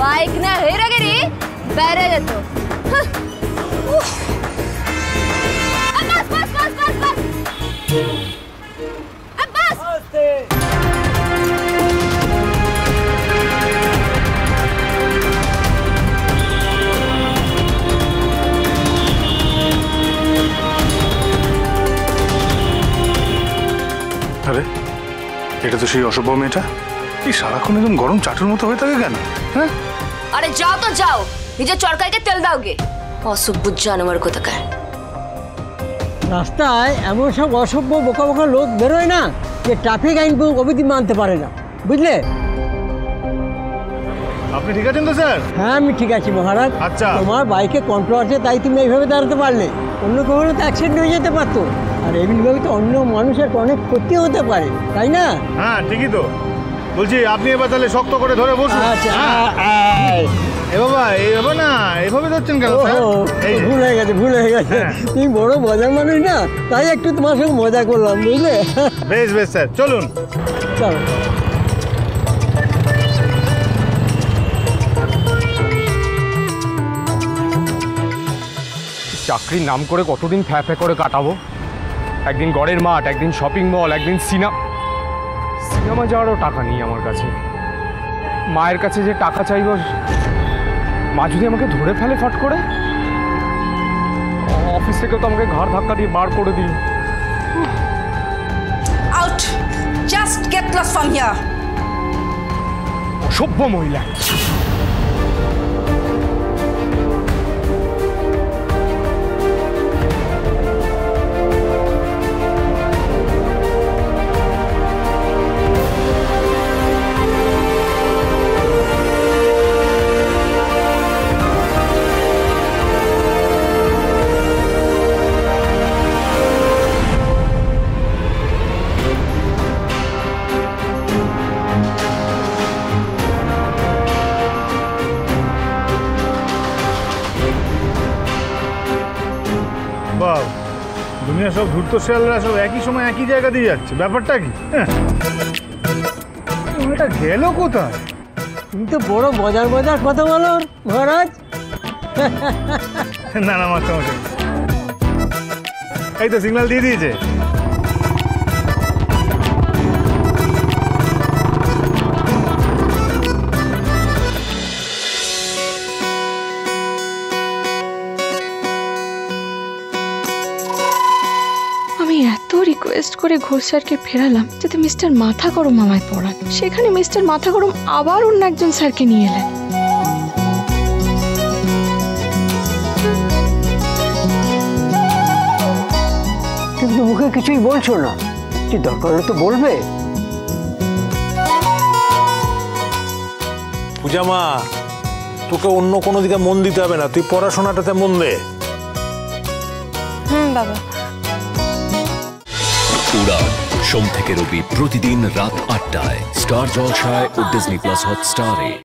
Bike না হেরে গেলি বেড়ে যেত। আরে এটা তো সেই অসভ্য মেয়েটা। এই সারাক্ষণ একদম গরম চাটুর মতো হয়ে থাকে কেন? হ্যাঁ আরে যাও তো যাও, নিজের চরকাইকে তেল দাওগে। অসভ্য জানোয়ার কোথাকার। রাস্তায় এমন সব অসভ্য বোকা বোকা লোক বেরোয় না যে ট্রাফিক আইন অবিধি মানতে পারে না, বুঝলে? আপনি ঠিক আছেন তো স্যার? হ্যাঁ আমি ঠিক আছি মহারাজ। আচ্ছা, তোমার বাইকে কন্ট্রোল আছে তাই তুমি এইভাবে দাঁড়াতে পারলে, অন্য কেউ হলে তো অ্যাক্সিডেন্ট হয়ে যেতে পারতো। আর এমনিভাবে তো অন্য মানুষের অনেক ক্ষতি হতে পারে, তাই না? হ্যাঁ ঠিকই তো বলছি। আপনি এবার তাহলে শক্ত করে ধরে বসুন। আচ্ছা এ বাবা এইভাবে না, এইভাবে ধরছেন কেন? ভুল হয়ে গেছে, ভুল হয়ে গেছে। তুমি বড় মজার মানুষ না, তাই একটু তোমার সঙ্গে মজা করলাম, বুঝলে? বেশ বেশ স্যার, চলুন। চলো। চাকরির নাম করে কতদিন ফ্যা ফ্যা করে কাটাবো? একদিন গড়ের মাঠ, একদিন শপিং মল, একদিন সিনেমা যাওয়ারও টাকা নেই আমার কাছে। মায়ের কাছে যে টাকা চাইব, মা যদি আমাকে ধরে ফেলে ফট করে, অফিস থেকে তো আমাকে ঘাড় ধাক্কা দিয়ে বার করে দিল। Out, just get lost from here. সভ্য মহিলা। বাহ, দুনিয়া সব ধূর্ত শেয়ালরা সব একই সময় একই জায়গা দিয়ে যাচ্ছে, ব্যাপারটা কি? এটা গেল কোথায়? তুমি তো বড় মজার মজার কথা বলো মহারাজ। না না মাস্টারমশাই, এই তো সিগন্যাল দিয়ে দিয়েছে। আমি এত রিকোয়েস্ট করে ঘোষ স্যারকে ফেরালাম যাতে মিস্টার মাথা গরম আমায় পড়ান, সেখানে মিস্টার মাথা গরম আবার অন্য একজন স্যারকে নিয়ে এলেন। কিন্তু মুখে কিছুই বলছো না, কি দরকার হলে তো বলবে। পূজা মা, তোকে অন্য কোনো দিকে মন দিতে হবে না, তুই পড়াশোনাটাতে মন দে। বাবা। উড়ান সোম থেকে রবি প্রতিদিন রাত ৮টায় স্টার জলসায় ও ডিজনি প্লাস হটস্টারে।